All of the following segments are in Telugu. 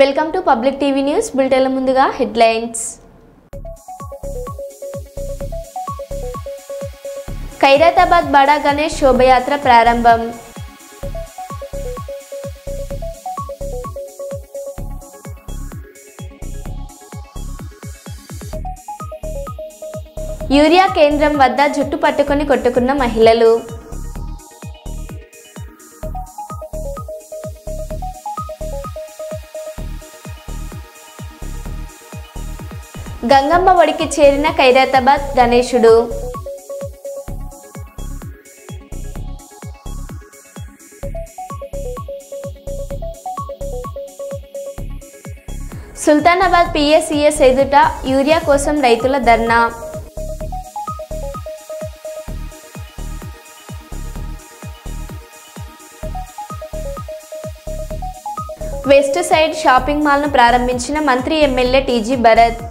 Welcome to public TV news బులెటిన్ల ముందుగా హెడ్లైన్స్. ఖైరతాబాద్ బడా గణేష్ శోభయాత్ర ప్రారంభం. యూరియా కేంద్రం వద్ద జుట్టు పట్టుకొని కొట్టుకున్న మహిళలు. గంగమ్మ ఒడికి చేరిన ఖైరతాబాద్ గణేశుడు. సుల్తానాబాద్ పిఎస్సిఎస్ ఎదుట యూరియా కోసం రైతుల ధర్నా. వెస్ట్ సైడ్ షాపింగ్ మాల్ను ప్రారంభించిన మంత్రి ఎమ్మెల్యే టీజీ భరత్.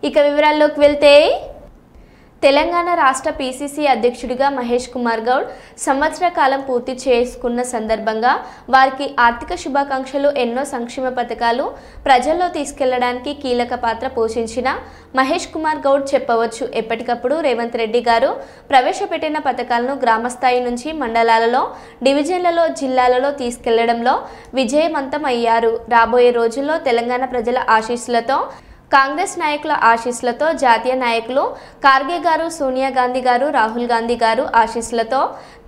ఇక వివరాల్లోకి వెళ్తే, తెలంగాణ రాష్ట్ర పీసీసీ అధ్యక్షుడిగా మహేష్ కుమార్ గౌడ్ సంవత్సర కాలం పూర్తి చేసుకున్న సందర్భంగా వారికి ఆర్థిక శుభాకాంక్షలు. ఎన్నో సంక్షేమ పథకాలు ప్రజల్లో తీసుకెళ్లడానికి కీలక పాత్ర పోషించిన మహేష్ కుమార్ గౌడ్ చెప్పవచ్చు. ఎప్పటికప్పుడు రేవంత్ రెడ్డి గారు ప్రవేశపెట్టిన పథకాలను గ్రామస్థాయి నుంచి మండలాలలో, డివిజన్లలో, జిల్లాలలో తీసుకెళ్లడంలో విజయవంతం అయ్యారు. రాబోయే రోజుల్లో తెలంగాణ ప్రజల ఆశీస్సులతో, కాంగ్రెస్ నాయకుల ఆశీస్సులతో, జాతీయ నాయకులు ఖార్గే గారు, సోనియా గాంధీ గారు, రాహుల్ గాంధీ గారు ఆశీస్సులతో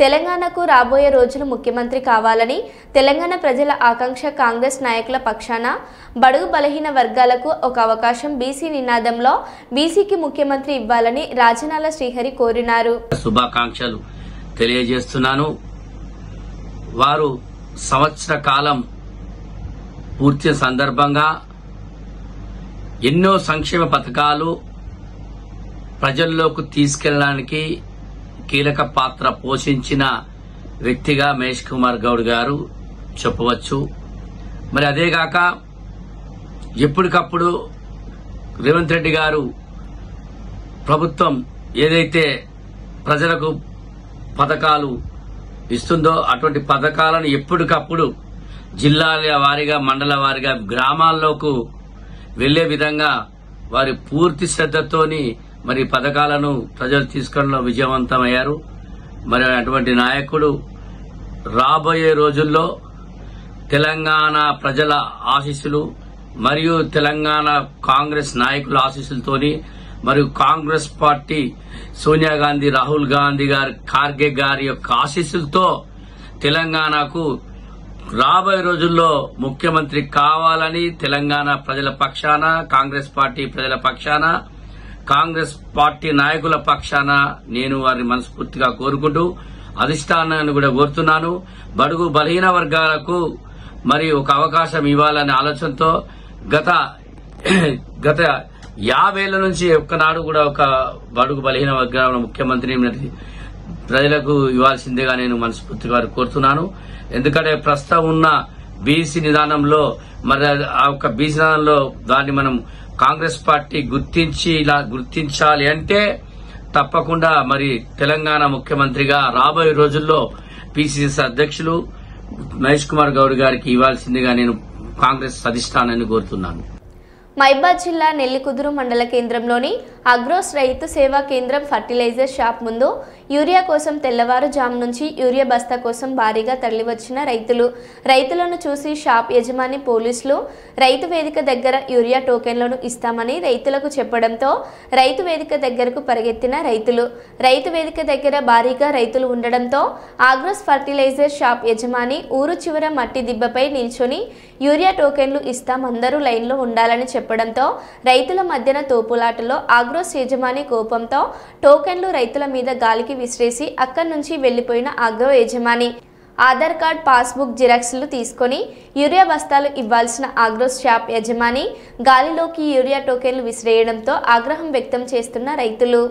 తెలంగాణకు రాబోయే రోజులు ముఖ్యమంత్రి కావాలని తెలంగాణ ప్రజల ఆకాంక్ష. కాంగ్రెస్ నాయకుల పక్షాన బడుగు బలహీన వర్గాలకు ఒక అవకాశం, బీసీ నినాదంలో బీసీకి ముఖ్యమంత్రి ఇవ్వాలని రాజనాల శ్రీహరి కోరినారు. శుభాకాంక్షలు తెలియజేస్తున్నాను. వారు సంవత్సర కాలం పూర్తి సందర్భంగా ఎన్నో సంక్షేమ పథకాలు ప్రజల్లోకి తీసుకెళ్లడానికి కీలక పాత్ర పోషించిన వ్యక్తిగా మహేష్ కుమార్ గౌడ్ గారు చెప్పవచ్చు. మరి అదేగాక ఎప్పటికప్పుడు రేవంత్ రెడ్డి గారు ప్రభుత్వం ఏదైతే ప్రజలకు పథకాలు ఇస్తుందో అటువంటి పథకాలను ఎప్పటికప్పుడు జిల్లాల వారీగా, మండల వారీగా, గ్రామాల్లోకి వెళ్లే విధంగా వారి పూర్తి శ్రద్దతోని మరి పథకాలను ప్రజలు తీసుకోవడంలో విజయవంతమయ్యారు. మరి అటువంటి నాయకుడు రాబోయే రోజుల్లో తెలంగాణ ప్రజల ఆశీస్సులు మరియు తెలంగాణ కాంగ్రెస్ నాయకుల ఆశీస్సులతోని మరియు కాంగ్రెస్ పార్టీ సోనియా గాంధీ, రాహుల్ గాంధీ గారి, ఖార్గే గారి యొక్క ఆశీస్సులతో తెలంగాణకు రాబోయే రోజుల్లో ముఖ్యమంత్రి కావాలని తెలంగాణ ప్రజల పక్షాన, కాంగ్రెస్ పార్టీ ప్రజల పక్షాన, కాంగ్రెస్ పార్టీ నాయకుల పక్షాన నేను వారిని మనస్ఫూర్తిగా కోరుకుంటూ అధిష్టానాన్ని కూడా కోరుతున్నాను. బడుగు బలహీన వర్గాలకు మరి ఒక అవకాశం ఇవ్వాలనే ఆలోచనతో గత 50 ఏళ్ల నుంచి ఒక్కనాడు కూడా ఒక బడుగు బలహీన వర్గాల ముఖ్యమంత్రిని ప్రజలకు ఇవ్వాల్సిందిగా నేను మనస్ఫూర్తిగా కోరుతున్నాను. ఎందుకంటే ప్రస్తుతం ఉన్న బీసీ నిదానంలో మరి ఆ యొక్క బీసీ నిదానంలో దాన్ని మనం కాంగ్రెస్ పార్టీ గుర్తించాలి అంటే తప్పకుండా మరి తెలంగాణ ముఖ్యమంత్రిగా రాబోయే రోజుల్లో పీసీసీ అధ్యక్షులు మహేష్ కుమార్ గౌడ్ గారికి ఇవ్వాల్సిందిగా నేను కాంగ్రెస్ అధిష్టానాన్ని కోరుతున్నాను. మైబాద్ జిల్లా నెల్లికుదురు మండల కేంద్రంలోని అగ్రోస్ రైతు సేవా కేంద్రం ఫర్టిలైజర్ షాప్ ముందు యూరియా కోసం తెల్లవారుజాము నుంచి యూరియా బస్తా కోసం భారీగా తరలివచ్చిన రైతులను చూసి షాప్ యజమాని, పోలీసులు రైతు వేదిక దగ్గర యూరియా టోకెన్లను ఇస్తామని రైతులకు చెప్పడంతో రైతు వేదిక దగ్గరకు పరిగెత్తిన రైతు వేదిక దగ్గర భారీగా రైతులు ఉండడంతో అగ్రోస్ ఫర్టిలైజర్ షాప్ యజమాని ఊరు చివర మట్టి దిబ్బపై నిల్చొని యూరియా టోకెన్లు ఇస్తాం, అందరూ లైన్లో ఉండాలని చెప్పడంతో రైతుల మధ్యన తోపులాటలో అగ్రోస్ యజమాని కోపంతో టోకెన్లు రైతుల మీద గాలికి విసిరేసి అక్కడి నుంచి వెళ్లిపోయిన అగ్రో యజమాని ఆధార్ కార్డ్, పాస్బుక్ జిరాక్స్లు తీసుకొని యూరియా బస్తాలు ఇవ్వాల్సిన అగ్రోస్ షాప్ యజమాని గాలిలోకి యూరియా టోకెన్లు విసిరేయడంతో ఆగ్రహం వ్యక్తం చేస్తున్న రైతులు.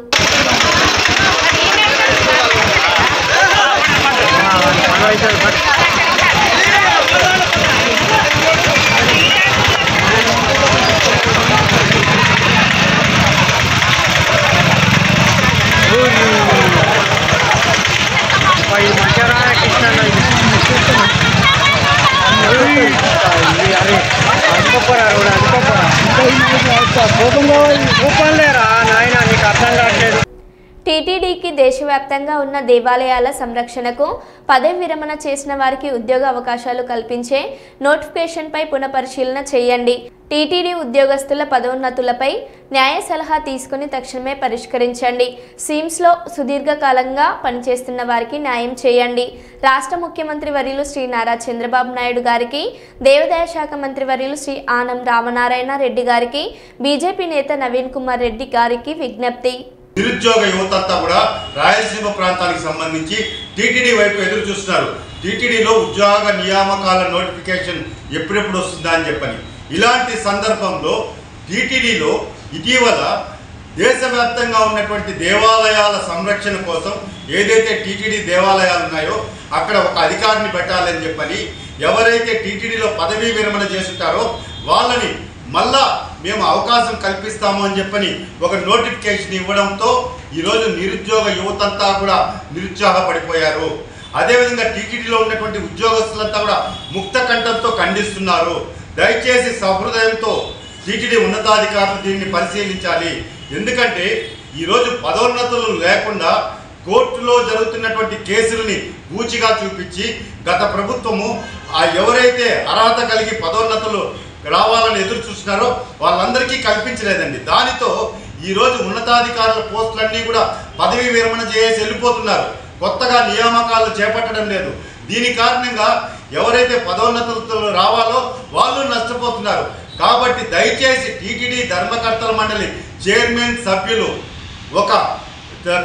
టీటీడీకి దేశవ్యాప్తంగా ఉన్న దేవాలయాల సంరక్షణకు పదవి విరమణ చేసిన వారికి ఉద్యోగ అవకాశాలు కల్పించే నోటిఫికేషన్పై పునఃపరిశీలన చేయండి. టీటీడీ ఉద్యోగస్తుల పదోన్నతులపై న్యాయ సలహా తీసుకుని తక్షణమే పరిష్కరించండి. సిమ్స్లో సుదీర్ఘకాలంగా పనిచేస్తున్న వారికి న్యాయం చేయండి. రాష్ట్ర ముఖ్యమంత్రి వర్యులు శ్రీ నారా చంద్రబాబు నాయుడు గారికి, దేవాదాయ శాఖ మంత్రి వర్యులు శ్రీ ఆనం రామనారాయణ రెడ్డి గారికి, బీజేపీ నేత నవీన్ కుమార్ రెడ్డి గారికి విజ్ఞప్తి. నిరుద్యోగ యువతంతా కూడా రాయలసీమ ప్రాంతానికి సంబంధించి టీటీడీ వైపు ఎదురు చూస్తున్నారు. టీటీడీలో ఉద్యోగ నియామకాల నోటిఫికేషన్ ఎప్పుడెప్పుడు వస్తుందా అని చెప్పని. ఇలాంటి సందర్భంలో టీటీడీలో ఇటీవల దేశవ్యాప్తంగా ఉన్నటువంటి దేవాలయాల సంరక్షణ కోసం ఏదైతే టీటీడీ దేవాలయాలు ఉన్నాయో అక్కడ ఒక అధికారిని పెట్టాలని చెప్పని ఎవరైతే టీటీడీలో పదవీ విరమణ చేస్తుంటారో వాళ్ళని మళ్ళా మేము అవకాశం కల్పిస్తాము అని చెప్పని ఒక నోటిఫికేషన్ ఇవ్వడంతో ఈరోజు నిరుద్యోగ యువతంతా కూడా నిరుత్సాహపడిపోయారు. అదేవిధంగా టీటీడీలో ఉన్నటువంటి ఉద్యోగస్తులంతా కూడా ముక్త కంఠంతో ఖండిస్తున్నారు. దయచేసి సహృదయంతో టీటీడీ ఉన్నతాధికారులు దీన్ని పరిశీలించాలి. ఎందుకంటే ఈరోజు పదోన్నతులు లేకుండా కోర్టులో జరుగుతున్నటువంటి కేసులని పూచిగా చూపించి గత ప్రభుత్వము ఎవరైతే అర్హత కలిగి పదోన్నతులు రావాలని ఎదురు చూస్తున్నారో వాళ్ళందరికీ కల్పించలేదండి. దానితో ఈరోజు ఉన్నతాధికారుల పోస్టులన్నీ కూడా పదవీ విరమణ చేసి వెళ్ళిపోతున్నారు. కొత్తగా నియామకాలు చేపట్టడం లేదు. దీని కారణంగా ఎవరైతే పదోన్నతులు రావాలో వాళ్ళు నష్టపోతున్నారు. కాబట్టి దయచేసి టీటీడీ ధర్మకర్తల మండలి చైర్మన్ సభ్యులు ఒక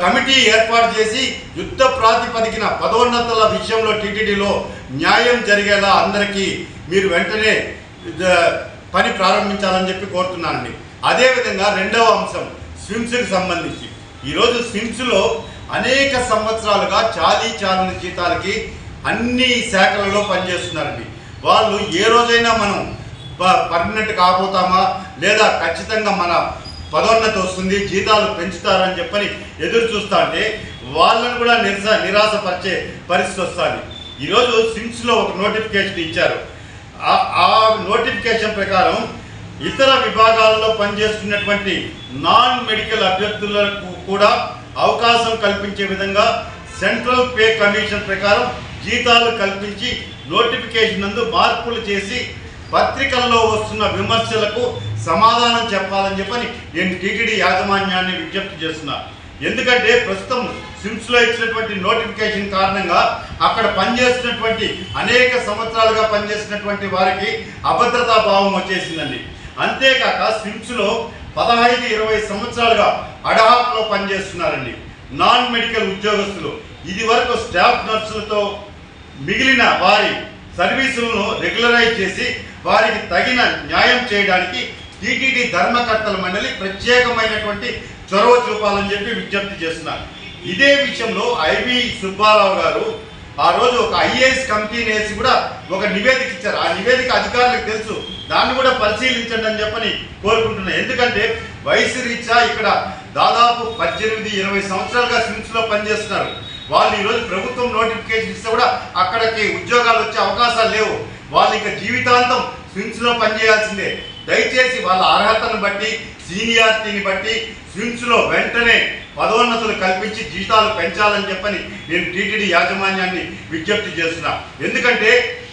కమిటీ ఏర్పాటు చేసి యుద్ధ ప్రాతిపదికన పదోన్నతుల విషయంలో టీటీడీలో న్యాయం జరిగేలా అందరికీ మీరు వెంటనే పని ప్రారంభించాలని చెప్పి కోరుతున్నానండి. అదేవిధంగా రెండవ అంశం స్విమ్స్కి సంబంధించి ఈరోజు స్విమ్స్లో అనేక సంవత్సరాలుగా చాలని జీతాలకి అన్ని శాఖలలో పనిచేస్తున్నారండి. వాళ్ళు ఏ రోజైనా మనం పర్మనెంట్ కాబోతామా లేదా ఖచ్చితంగా మన పదోన్నతి వస్తుంది జీతాలు పెంచుతారని చెప్పని ఎదురు చూస్తా అంటే వాళ్ళని కూడా నిరాశపరిచే పరిస్థితి వస్తుంది. ఈరోజు స్విమ్స్లో ఒక నోటిఫికేషన్ ఇచ్చారు. ఆ నోటిఫికేషన్ ప్రకారం ఇతర విభాగాలలో పనిచేస్తున్నటువంటి నాన్ మెడికల్ అభ్యర్థులకు కూడా అవకాశం కల్పించే విధంగా సెంట్రల్ పే కమిషన్ ప్రకారం జీతాలు కల్పించి నోటిఫికేషన్ నందు మార్పులు చేసి పత్రికల్లో వస్తున్న విమర్శలకు సమాధానం చెప్పాలని చెప్పని నేను టీటీడీ యాజమాన్యాన్ని విజ్ఞప్తి చేస్తున్నా. ఎందుకంటే ప్రస్తుతం స్విమ్స్లో ఇచ్చినటువంటి నోటిఫికేషన్ కారణంగా అక్కడ పనిచేస్తున్నటువంటి అనేక సంవత్సరాలుగా పనిచేసినటువంటి వారికి అభద్రతా భావం వచ్చేసిందండి. అంతేకాక స్విమ్స్లో 15-20 సంవత్సరాలుగా అడహాక్లో పనిచేస్తున్నారండి నాన్ మెడికల్ ఉద్యోగస్తులు. ఇది వరకు స్టాఫ్ నర్సులతో మిగిలిన వారి సర్వీసులను రెగ్యులరైజ్ చేసి వారికి తగిన న్యాయం చేయడానికి టీటీడీ ధర్మకర్తల మండలి ప్రత్యేకమైనటువంటి చొరవ చూపాలని చెప్పి విజ్ఞప్తి చేస్తున్నారు. ఇదే విషయంలో ఐవి సుబ్బారావు గారు ఆ రోజు ఒక ఐఏఎస్ కమిటీని వేసి కూడా ఒక నివేదిక ఇచ్చారు. ఆ నివేదిక అధికారులకు తెలుసు, దాన్ని కూడా పరిశీలించండి అని చెప్పని కోరుకుంటున్నాను. ఎందుకంటే వయసు రీత్యా ఇక్కడ దాదాపు 18-20 సంవత్సరాలుగా స్విమ్స్లో పనిచేస్తున్నారు. వాళ్ళు ఈరోజు ప్రభుత్వం నోటిఫికేషన్ ఇస్తే కూడా అక్కడికి ఉద్యోగాలు వచ్చే అవకాశాలు లేవు. వాళ్ళు ఇక జీవితాంతం స్విమ్స్లో పనిచేయాల్సిందే. దయచేసి వాళ్ళ అర్హతను బట్టి సీనియారిటీని బట్టి స్విమ్స్లో వెంటనే పదోన్నతులు కల్పించి జీతాలు పెంచాలని చెప్పని నేను టీటీడీ యాజమాన్యాన్ని విజ్ఞప్తి చేస్తున్నా. ఎందుకంటే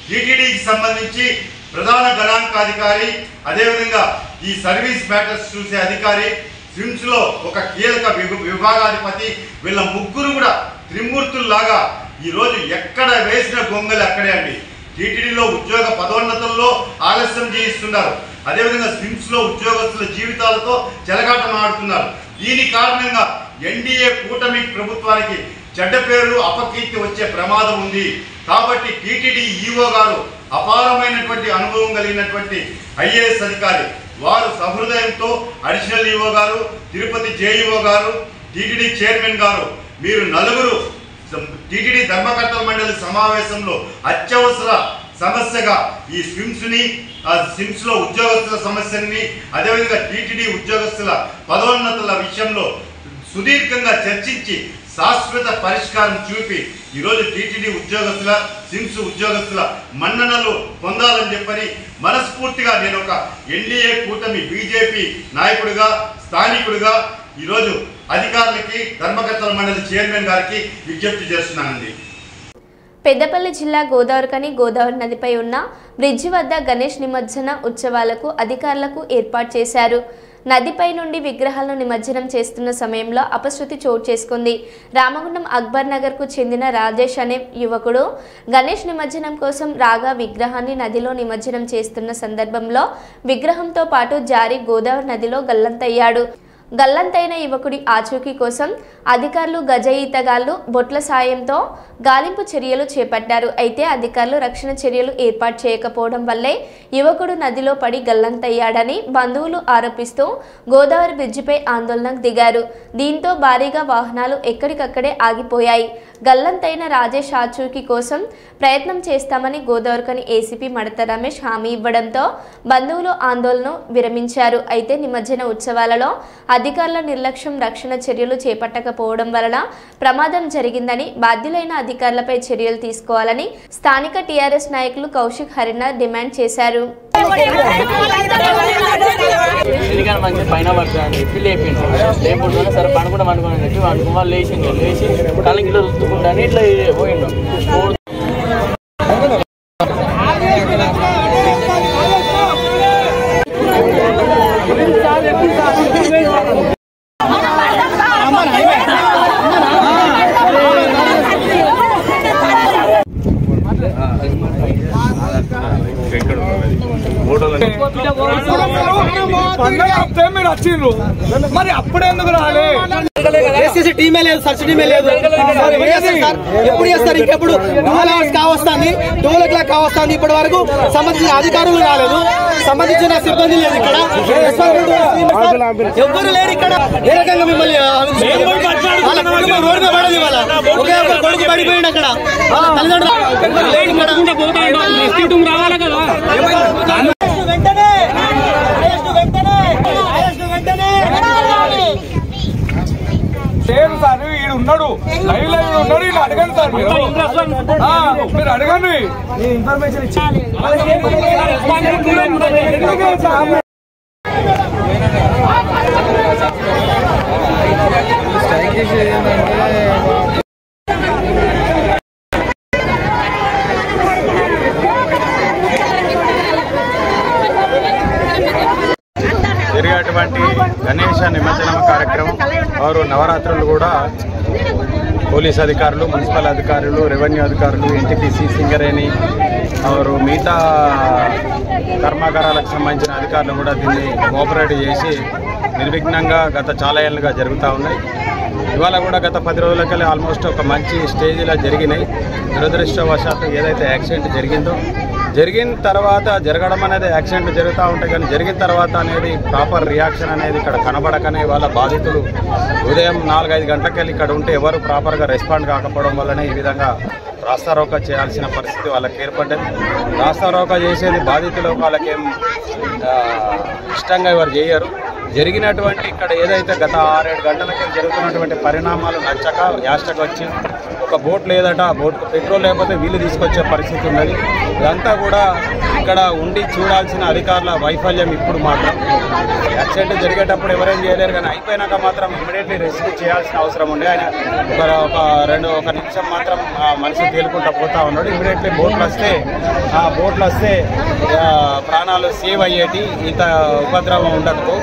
టీటీడీకి సంబంధించి ప్రధాన గణాంకాధికారి అదేవిధంగా ఈ సర్వీస్ మ్యాటర్స్ చూసే అధికారి స్విమ్స్లో ఒక కీలక విభాగాధిపతి వీళ్ళ ముగ్గురు కూడా త్రిమూర్తుల్లాగా ఈరోజు ఎక్కడ వేసిన గొంగలు అక్కడే అండి. టీటీడీలో ఉద్యోగ పదోన్నతుల్లో ఆలస్యం చేయిస్తున్నారు. అదేవిధంగా స్విమ్స్లో ఉద్యోగస్తుల జీవితాలతో చెలగాటం ఆడుతున్నారు. దీని కారణంగా ఎన్డీఏ కూటమి ప్రభుత్వానికి చెడ్డ పేరు అపకీర్తి వచ్చే ప్రమాదం ఉంది. కాబట్టి టీటీడీ ఈఓ గారు అపారమైనటువంటి అనుభవం కలిగినటువంటి ఐఏఎస్ అధికారి. వారు సహృదయంతో అడిషనల్ ఈఓ గారు, తిరుపతి జేఈఓ గారు, టీటీడీ చైర్మన్ గారు మీరు నలుగురు టీటీడీ ధర్మకర్తల మండలి సమావేశంలో అత్యవసర సమస్యగా ఈ స్విమ్స్లో ఉద్యోగస్తుల సమస్యని అదేవిధంగా టీటీడీ ఉద్యోగస్తుల పదోన్నతుల విషయంలో సుదీర్ఘంగా చర్చించి శాశ్వత పరిష్కారం చూపి ఈరోజు టీటీడీ ఉద్యోగస్తుల సిమ్స్ ఉద్యోగస్తుల మన్ననలు పొందాలని చెప్పని మనస్ఫూర్తిగా నేను ఒక ఎన్డీఏ కూటమి బీజేపీ నాయకుడిగా స్థానికుడిగా ఈరోజు అధికారులకి ధర్మకర్తల మండలి చైర్మన్ గారికి విజ్ఞప్తి చేస్తున్నానండి. పెద్దపల్లి జిల్లా గోదావరి నదిపై ఉన్న బ్రిడ్జి వద్ద గణేష్ నిమజ్జన ఉత్సవాలకు అధికారులకు ఏర్పాటు చేశారు. నదిపై నుండి విగ్రహాలను నిమజ్జనం చేస్తున్న సమయంలో అపశృతి చోటు చేసుకుంది. రామగుండం అక్బర్ నగర్కు చెందిన రాజేష్ అనే యువకుడు గణేష్ నిమజ్జనం కోసం రాగా విగ్రహాన్ని నదిలో నిమజ్జనం చేస్తున్న సందర్భంలో విగ్రహంతో పాటు జారి గోదావరి నదిలో గల్లంతయ్యాడు. గల్లంతైన యువకుడి ఆచూకీ కోసం అధికారులు గజ ఈతగాళ్లు బొట్ల సాయంతో గాలింపు చర్యలు చేపట్టారు. అయితే అధికారులు రక్షణ చర్యలు ఏర్పాటు చేయకపోవడం వల్లే యువకుడు నదిలో పడి గల్లంతయ్యాడని బంధువులు ఆరోపిస్తూ గోదావరి బ్రిడ్జిపై ఆందోళనకు దిగారు. దీంతో భారీగా వాహనాలు ఎక్కడికక్కడే ఆగిపోయాయి. గల్లంతైన రాజేష్ ఆచూకీ కోసం ప్రయత్నం చేస్తామని గోదావరికని ఏసీపీ మడత రమేష్ హామీ ఇవ్వడంతో బంధువులు ఆందోళన విరమించారు. అయితే నిమజ్జన ఉత్సవాలలో అధికారుల నిర్లక్ష్యం రక్షణ చర్యలు చేపట్టకపోవడం వలన ప్రమాదం జరిగిందని బాధ్యులైన అధికారులపై చర్యలు తీసుకోవాలని స్థానిక టీఆర్ఎస్ నాయకులు కౌశిక్ హరినాథ్ డిమాండ్ చేశారు. మరి అప్పుడెందుకు రాలే? టీమే లేదు, సర్చ్ టీమే లేదు. ఎప్పుడు చేస్తారు? ఇంకెప్పుడు 12 hours కావస్తుంది, 12 o'clock కావస్తుంది. ఇప్పటి వరకు సంబంధించిన అధికారులు రాలేదు, సంబంధించిన సిబ్బంది లేదు. ఇక్కడ ఎవ్వరు లేరు. ఇక్కడ ఏ రకంగా మిమ్మల్ని వాళ్ళ కుటుంబం రోడ్డు మీద పడదు. ఇవాళ ఒకే ఒక కొడుకు పడిపోయింది. అక్కడ తల్లిదండ్రులు లేడు. సార్ ఈడు ఉన్నాడు, లైవ్ ఉన్నాడు. ఈయన అడగండి సార్, మీరు అడగండి. ఇన్ఫర్మేషన్ ఇచ్చాను. జరిగేటువంటి గణేష నిమజ్జనం కార్యక్రమం వారు నవరాత్రులు కూడా పోలీస్ అధికారులు, మున్సిపల్ అధికారులు, రెవెన్యూ అధికారులు, ఎన్టీపీసీ, సింగరేణి వారు మిగతా కర్మాగారాలకు సంబంధించిన అధికారులు కూడా దీన్ని కోఆపరేట్ చేసి నిర్విఘ్నంగా గత చాలా ఏళ్ళుగా జరుగుతూ ఉన్నాయి. ఇవాళ కూడా గత 10 రోజులకెళ్ళి ఆల్మోస్ట్ ఒక మంచి స్టేజ్లో జరిగినాయి. దురదృష్టవశాత్తు ఏదైతే యాక్సిడెంట్ జరిగిందో జరిగిన తర్వాత జరగడం అనేది యాక్సిడెంట్లు జరుగుతూ ఉంటాయి, కానీ జరిగిన తర్వాత అనేది ప్రాపర్ రియాక్షన్ అనేది ఇక్కడ కనబడకనే వాళ్ళ బాధితులు ఉదయం 4-5 గంటలకెళ్ళి ఇక్కడ ఉంటే ఎవరు ప్రాపర్గా రెస్పాండ్ కాకపోవడం వల్లనే ఈ విధంగా రాస్తారోకా చేయాల్సిన పరిస్థితి వాళ్ళకి ఏర్పడ్డది. రాస్తారోకా చేసేది బాధితులు, వాళ్ళకేం ఇష్టంగా ఎవరు చేయరు. జరిగినటువంటి ఇక్కడ ఏదైతే గత 6-7 గంటలకి జరుగుతున్నటువంటి పరిణామాలు నచ్చక యాస్టకు వచ్చి ఒక బోట్ లేదట, బోట్కు పెట్రోల్ లేకపోతే వీళ్ళు తీసుకొచ్చే పరిస్థితి ఉన్నది. ఇదంతా కూడా ఇక్కడ ఉండి చూడాల్సిన అధికారుల వైఫల్యం. ఇప్పుడు మాత్రం యాక్సిడెంట్ జరిగేటప్పుడు ఎవరేం చేయలేరు, కానీ అయిపోయినాక మాత్రం ఇమీడియట్లీ రెస్క్యూ చేయాల్సిన అవసరం ఉండే. ఆయన ఒక నిమిషం మాత్రం మనిషి తేలుకుంటూ పోతా ఉన్నాడు. ఇమీడియట్లీ బోట్లు వస్తే ప్రాణాలు సేవ్ అయ్యేటి, ఇంత ఉపద్రవం ఉండదు.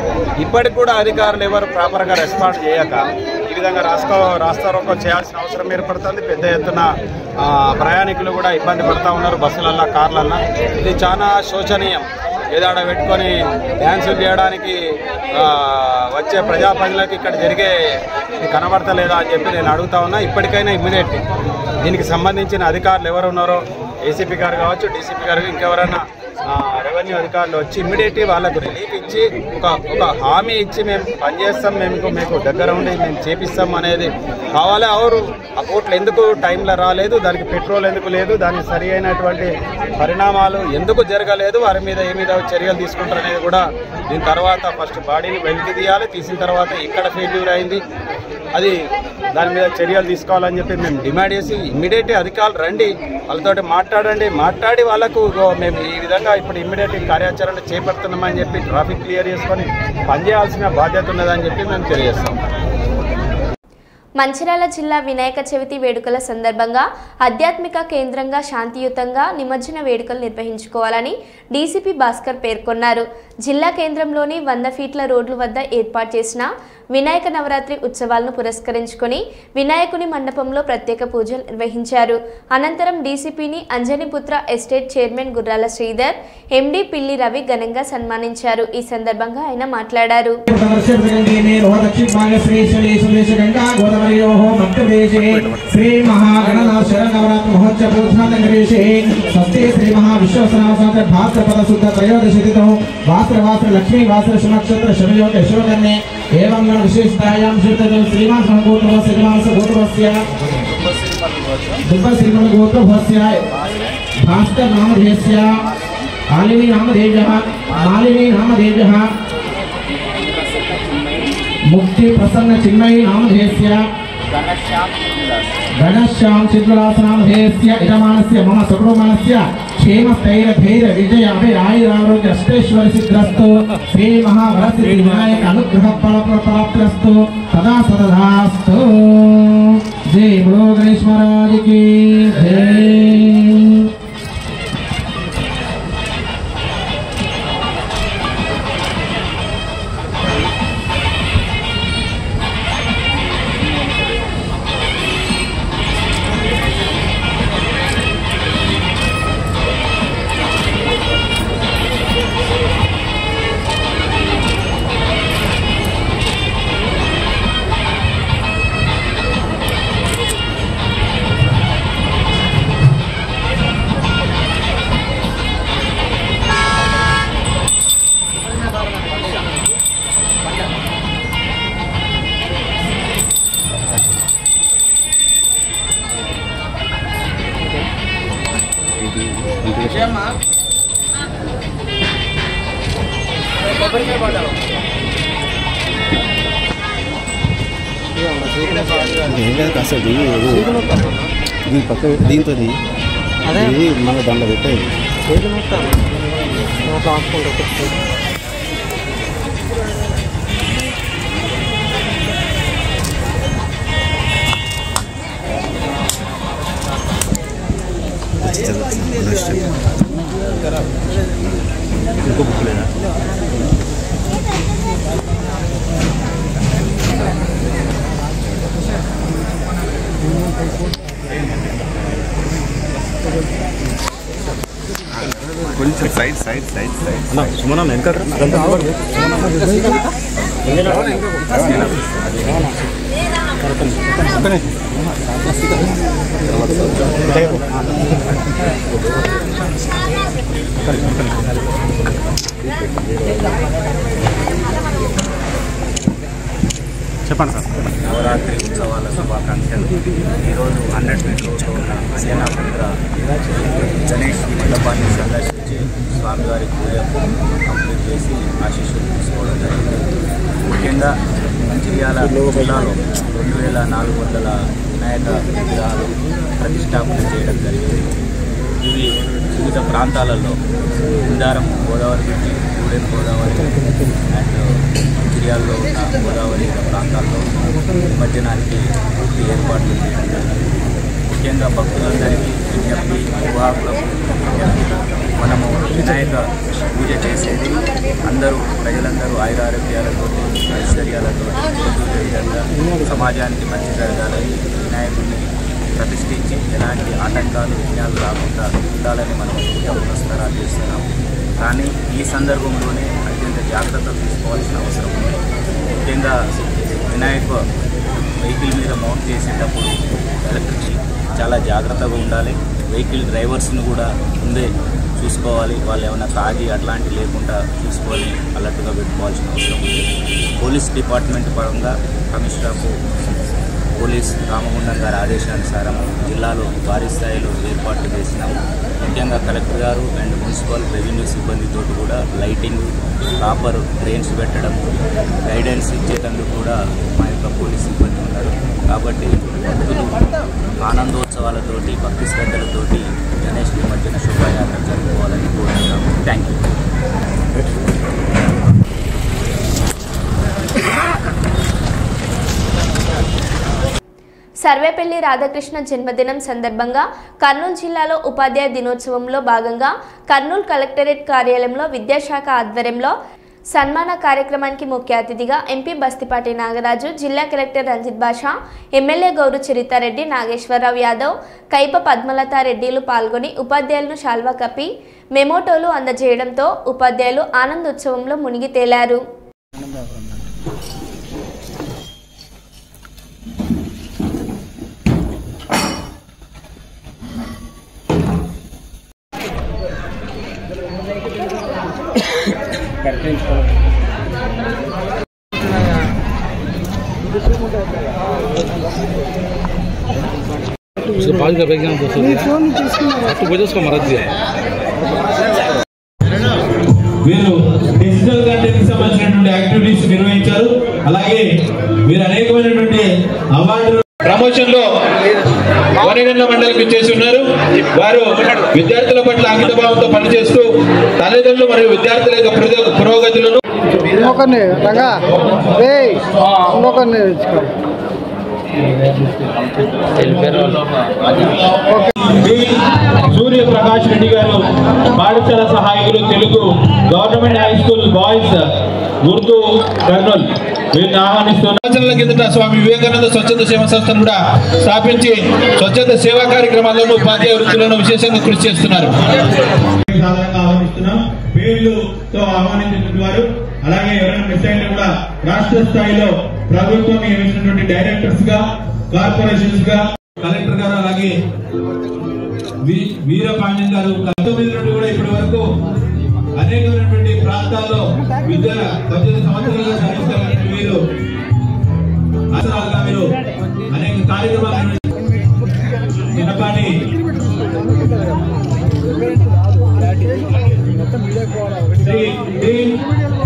ఇప్పటికి కూడా అధికారులు ఎవరు ప్రాపర్గా రెస్పాండ్ చేయక ఈ విధంగా రాస్తారోకో చేయాల్సిన అవసరం ఏర్పడుతుంది. పెద్ద ఎత్తున ప్రయాణికులు కూడా ఇబ్బంది పడుతూ ఉన్నారు బస్సులల్లో, కార్లల్లో. ఇది చాలా శోచనీయం. ఏదాడ పెట్టుకొని డ్యాన్సులు చేయడానికి వచ్చే ప్రజాప్రతినిధులకు ఇక్కడ జరిగే కనబడతలేదా అని చెప్పి నేను అడుగుతా ఉన్నా. ఇప్పటికైనా ఇమ్మీడియట్లీ దీనికి సంబంధించిన అధికారులు ఎవరు ఉన్నారో, ఏసీపీ గారు కావచ్చు, డీసీపీ గారు, ఇంకెవరైనా రెవెన్యూ అధికారులు వచ్చి ఇమ్మీడియట్లీ వాళ్ళకు రిలీఫ్ ఇచ్చి ఒక హామీ ఇచ్చి మేము పనిచేస్తాం, మీకు దగ్గర ఉండి మేము చేపిస్తాం అనేది కావాలి. అవరు ఆ బోట్లు ఎందుకు టైంలో రాలేదు, దానికి పెట్రోల్ ఎందుకు లేదు, దానికి సరి అయినటువంటి పరిణామాలు ఎందుకు జరగలేదు, వారి మీద చర్యలు తీసుకుంటారు అనేది కూడా దీని తర్వాత ఫస్ట్ బాడీని వెలికి తీయాలి. తీసిన తర్వాత ఇక్కడ ఫెయిల్యూర్ అయింది, అది దాని మీద చర్యలు తీసుకోవాలని చెప్పి మేము డిమాండ్ చేసి ఇమ్మీడియట్ అధికారులు రండి, వాళ్ళతో మాట్లాడి వాళ్ళకు మేము ఈ విధంగా ఇప్పుడు ఇమ్మీడియట్ కార్యాచరణ చేపడుతున్నామని చెప్పి ట్రాఫిక్ క్లియర్ చేసుకొని పనిచేయాల్సిన బాధ్యత ఉన్నదని చెప్పి మేము తెలియజేస్తాం. మంచిర్యాల జిల్లా వినాయక చవితి వేడుకల సందర్భంగా ఆధ్యాత్మిక కేంద్రంగా శాంతియుతంగా నిమజ్జన వేడుకలు నిర్వహించుకోవాలని డీసీపీ భాస్కర్ పేర్కొన్నారు. జిల్లా కేంద్రంలోని 100 ఫీట్ల రోడ్ల వద్ద ఏర్పాటు చేసిన వినాయక నవరాత్రి ఉత్సవాలను పురస్కరించుకొని వినాయకుని మండపంలో ప్రత్యేక పూజలు నిర్వహించారు. అనంతరం డీసీపీని అంజనిపుత్ర ఎస్టేట్ చైర్మన్ గుర్రాల శ్రీధర్, ఎండీ పిల్లి రవి ఘనంగా సన్మానించారు. ఈ సందర్భంగా ఆయన మాట్లాడారు. लक्ष्मी वास्त्र नक्षत्र शमयोग यशोकन्ये एवं विशेषतायां श्रीमान गोत्रस्य गोत्रस्य दुब्बश्रीमन गोत्रस्य भास्कर नामधेयस्य मालिनी नामधेयः मुक्ति प्रसन्न चिन्मयी नामधेयस्य घनश्याम चिद्वलासनामधेयस्य यजमानस्य मम सकुटुम्बस्य क्षेम स्थैर्य धैर्य विजय अभय आयुरारोग्य अष्टेश्वरी सिद्धिरस्तु श्री महावरसिद्धि विनायक अनुग्रह फलप्राप्तिरस्तु तदा सदास्तु। जय बोलो गणेश महाराज की जय। అసలు దీని పక్క దీంతో మన దండ పెట్టేది ఇంకో బుక్ లేదా కొంచెం సైడ్ సుమన వెనక చెప్పండి సార్. నవరాత్రి ఉత్సవాల శుభాకాంక్షలు. ఈరోజు 100 ఫీట్ రోడ్లో ఉన్న అంజనాపుత్ర గణేష్ మండపాన్ని సందర్శించి స్వామివారి పూజ కంప్లీట్ చేసి ఆశీస్సులు తీసుకోవడం జరిగింది. ముఖ్యంగా మంచిర్యాల జిల్లాలో 2400 వినాయక విగ్రహాలు ప్రతిష్టాపన చేయడం జరిగింది. ఇవి వివిధ ప్రాంతాలలో ఇందారం గోదావరి నుంచి గూడెం గోదావరి అండ్ మంచిర్యాలలో ఉన్న గోదావరి ప్రాంతాల్లో నిమజ్జనానికి పూర్తి ఏర్పాట్లు చేయడం జరిగింది. ముఖ్యంగా భక్తులందరికీ విజ్ఞప్తి, నిర్వాహకులకు విజ్ఞప్తి, మనము వినాయక పూజ చేసేది ప్రజలందరూ ఆయురారోగ్యాలతో ఐశ్వర్యాలతో ఎదుగుతున్న విధంగా సమాజానికి మంచి జరగాలని వినాయకుడిని ప్రతిష్ఠించి ఎలాంటి ఆటంకాలు విఘ్నాలు రాకుండా ఉండాలని మనం పూజా పురస్కారాలు చేస్తున్నాం. కానీ ఈ సందర్భంలోనే అత్యంత జాగ్రత్తలు తీసుకోవాల్సిన అవసరం ఉంది. ముఖ్యంగా వినాయక వెహికల్ మీద మౌంట్ చేసేటప్పుడు ఎలక్ట్రిసిటీ చాలా జాగ్రత్తగా ఉండాలి. వెహికల్ డ్రైవర్స్ని కూడా ముందే చూసుకోవాలి. వాళ్ళు ఏమైనా తాగి అట్లాంటివి లేకుండా చూసుకొని అలర్ట్గా పెట్టుకోవాల్సిన అవసరం ఉంది. పోలీస్ డిపార్ట్మెంట్ పరంగా కమిషనర్ ఆఫ్ పోలీస్ రామగుండం గారి ఆదేశానుసారం జిల్లాలో భారీ స్థాయిలో ఏర్పాట్లు చేసినాము. ముఖ్యంగా కలెక్టర్ గారు అండ్ మున్సిపల్ రెవెన్యూ సిబ్బందితో కూడా లైటింగ్, ప్రాపర్ ట్రైన్స్ పెట్టడం, గైడెన్స్ ఇచ్చేటందుకు కూడా మా యొక్క పోలీస్ సిబ్బంది ఉన్నారు. కాబట్టి భక్తులు ఆనందోత్సవాలతోటి, భక్తి శ్రద్ధలతోటి గణేష్ నిమజ్జన శోభాయాత్ర జరుపుకోవాలని కోరుతున్నాము. Thank you. సర్వేపల్లి రాధాకృష్ణ జన్మదినం సందర్భంగా కర్నూలు జిల్లాలో ఉపాధ్యాయ దినోత్సవంలో భాగంగా కర్నూలు కలెక్టరేట్ కార్యాలయంలో విద్యాశాఖ ఆధ్వర్యంలో సన్మాన కార్యక్రమానికి ముఖ్య అతిథిగా ఎంపీ బస్తిపాటి నాగరాజు, జిల్లా కలెక్టర్ రంజిత్ బాషా, ఎమ్మెల్యే గౌరు చరితారెడ్డి, నాగేశ్వరరావు యాదవ్, కైప పద్మలతారెడ్డిలు పాల్గొని ఉపాధ్యాయులను శాల్వా కప్పి మెమోటోలు అందజేయడంతో ఉపాధ్యాయులు ఆనందోత్సవంలో మునిగి తేలారు. వీరు డిజిటల్ కంటెంట్ కి సంబంధించినటువంటి యాక్టివిటీస్ నిర్వహించారు. అలాగే వీరు అనేకమైనటువంటి అవార్డు ప్రమోషన్ లో వనగండ్ల మండలికి చేసి ఉన్నారు. వారు విద్యార్థుల పట్ల అంకితభావంతో పనిచేస్తూ తల్లిదండ్రులు మరియు విద్యార్థుల యొక్క పురోగతులను సూర్యప్రకాష్ రెడ్డి గారు పాఠశాల సహాయకులు, Telugu government high school boys, Urdu, Kurnool వీరిని ఆహ్వానిస్తున్నారు. సంవత్సరాల కిందట స్వామి వివేకానంద స్వచ్ఛంద సేవా సంస్థను కూడా స్థాపించి స్వచ్ఛంద సేవా కార్యక్రమాలను, ఉపాధ్యాయ వృత్తులను విశేషంగా కృషి చేస్తున్నారు. ఆహ్వానిస్తున్నాం. పేర్లతో ఆహ్వానించినటువంటి వారు, అలాగే ఎవరైనా మిస్ అయినా కూడా రాష్ట్ర స్థాయిలో ప్రభుత్వం నియమించినటువంటి డైరెక్టర్స్ గా, కార్పొరేషన్స్ గా కలెక్టర్ గారు, అలాగే వీరపాండ్యం గారు 19 నుండి కూడా ఇప్పటి వరకు అనేకమైనటువంటి ప్రాంతాల్లో విద్య 18 సంవత్సరాలుగా సాధిస్తున్నటువంటి వీరు మీరు అనేక కార్యక్రమాలు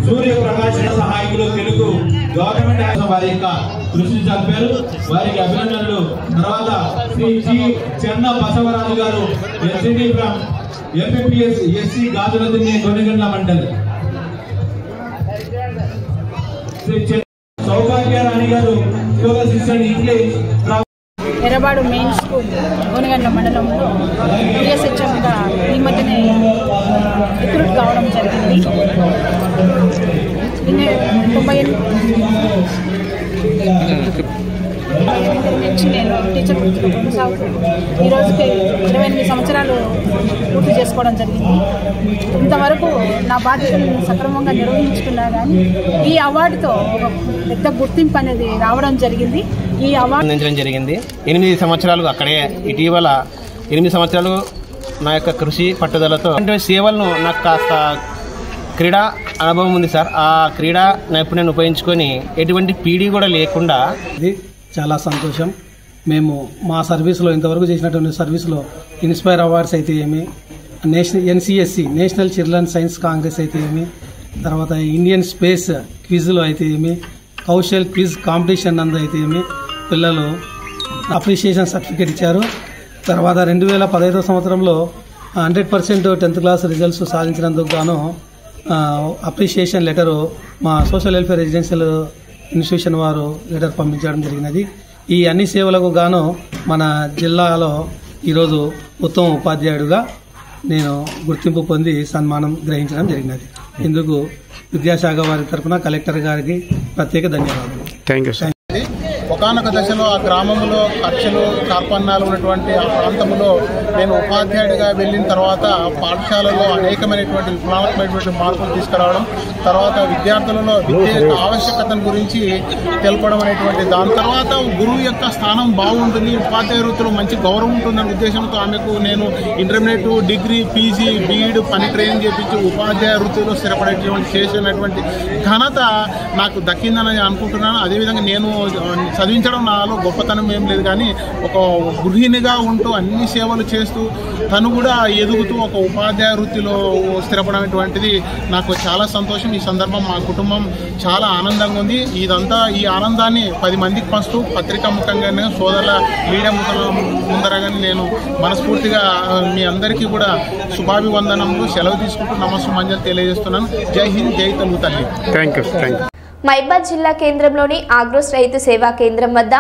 సూర్యప్రకాష్ సహాయకులు, తెలుగు గవర్నమెంట్ వారి యొక్క కృషిని చదివారు. వారికి అభినందనలు. తర్వాత శ్రీ జి చెన్న బసవరాజు గారు, ఎస్సిడి ఫ్రమ్ ఎంపీపీఎస్ ఎస్సీ గాజులదిన్నే గొనిగండ్ల మండలి. శ్రీ సౌభాగ్య రాణి గారు, English Errabadu main school Gonagandla మండలంలో పిఎస్హెచ్ఎంగా ఈ మధ్యనే రిక్రూట్ కావడం జరిగింది. 98 నుంచి నేను టీచర్ వృత్తిలో కొనసాగుతూ ఈరోజుకి 28 సంవత్సరాలు పూర్తి చేసుకోవడం జరిగింది. ఇంతవరకు నా బాధ్యతలను సక్రమంగా నిర్వహించుకున్నా కానీ ఈ అవార్డుతో ఒక పెద్ద గుర్తింపు అనేది రావడం జరిగింది. ఈ అవార్డు అందించడం జరిగింది. 8 సంవత్సరాలు అక్కడే, ఇటీవల 8 సంవత్సరాలు నా యొక్క కృషి పట్టుదలతో సేవలను నాకు కాస్త క్రీడా అనుభవం ఉంది సార్. ఆ క్రీడా నైపుణ్యాన్ని ఉపయోగించుకొని ఎటువంటి పీడీ కూడా లేకుండా ఇది చాలా సంతోషం. మేము మా సర్వీస్లో ఇంతవరకు చేసినటువంటి సర్వీస్లో ఇన్స్పైర్ అవార్డ్స్ అయితే ఏమి, NCSC national children science Congress అయితే ఏమి, తర్వాత ఇండియన్ స్పేస్ క్విజ్లో అయితే ఏమి, కౌశల్ క్విజ్ కాంపిటీషన్ నందు అయితే ఏమి పిల్లలు అప్రిషియేషన్ సర్టిఫికేట్ ఇచ్చారు. తర్వాత 2015 సంవత్సరంలో 100% 10th క్లాస్ రిజల్ట్స్ సాధించినందుకు గాను అప్రిషియేషన్ లెటరు మా సోషల్ వెల్ఫేర్ రెసిడెన్షియల్ ఇన్స్టిట్యూషన్ వారు లెటర్ పంపించడం జరిగినది. ఈ అన్ని సేవలకు గాను మన జిల్లాలో ఈరోజు ఉత్తమ ఉపాధ్యాయుడిగా నేను గుర్తింపు పొంది సన్మానం గ్రహించడం జరిగినది. ఇందుకు విద్యాశాఖ వారి తరఫున కలెక్టర్ గారికి ప్రత్యేక ధన్యవాదాలు. Thank you sir. ఒకనొక దశలో ఆ గ్రామంలో కక్షలు కార్పణ్యాలు ఉన్నటువంటి ఆ ప్రాంతంలో నేను ఉపాధ్యాయుడిగా వెళ్ళిన తర్వాత పాఠశాలలో అనేకమైనటువంటి విప్లవాత్మకమైనటువంటి మార్పులు తీసుకురావడం, తర్వాత విద్యార్థులలో విద్య యొక్క ఆవశ్యకతను గురించి తెలపడం అనేటువంటి, దాని తర్వాత గురువు యొక్క స్థానం బాగుంటుంది, ఉపాధ్యాయ వృత్తిలో మంచి గౌరవం ఉంటుందనే ఉద్దేశంతో ఆమెకు నేను ఇంటర్మీడియట్, డిగ్రీ, పీజీ, బీఈడ్ పని ట్రైనింగ్ చేపించి ఉపాధ్యాయ వృత్తిలో స్థిరపడేటువంటి చేసినటువంటి ఘనత నాకు దక్కిందని అనుకుంటున్నాను. అదేవిధంగా నేను చదివించడం నాలో గొప్పతనం ఏం లేదు, కానీ ఒక గృహిణిగా ఉంటూ అన్ని సేవలు చేస్తూ తను కూడా ఎదుగుతూ ఒక ఉపాధ్యాయ వృత్తిలో స్థిరపడమైనటువంటిది నాకు చాలా సంతోషం. ఈ సందర్భం మా కుటుంబం చాలా ఆనందంగా ఉంది. ఈ ఆనందాన్ని 10 మందికి పంచుతూ పత్రికా ముఖంగానే సోదరుల మీడియా ముందరగానే నేను మనస్ఫూర్తిగా మీ అందరికీ కూడా శుభాభివందనములు సెలవు తీసుకుంటూ నమస్సుమంజలు తెలియజేస్తున్నాను. జై హింద్, జై తెలుగు తల్లి. Thank you. మైబాద్ జిల్లా కేంద్రంలోని ఆగ్రోస్ రైతు సేవా కేంద్రం వద్ద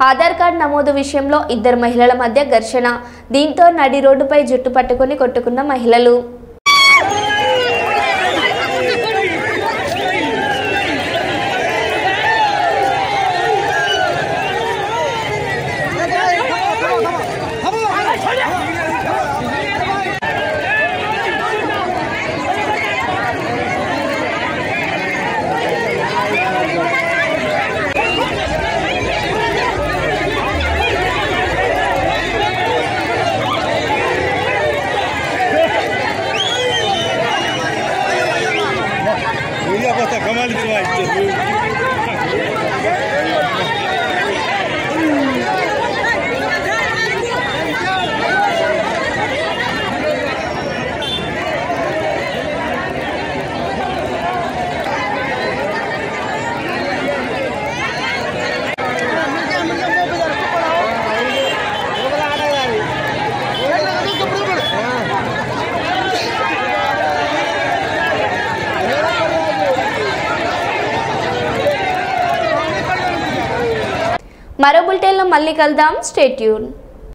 ఆధార్ కార్డు నమోదు విషయంలో 2 మహిళల మధ్య ఘర్షణ. దీంతో నడి రోడ్డుపై జుట్టు పట్టుకుని కొట్టుకున్న మహిళలు. మరో బులెటిన్లో మళ్ళీ కలుద్దాం. Stay tune.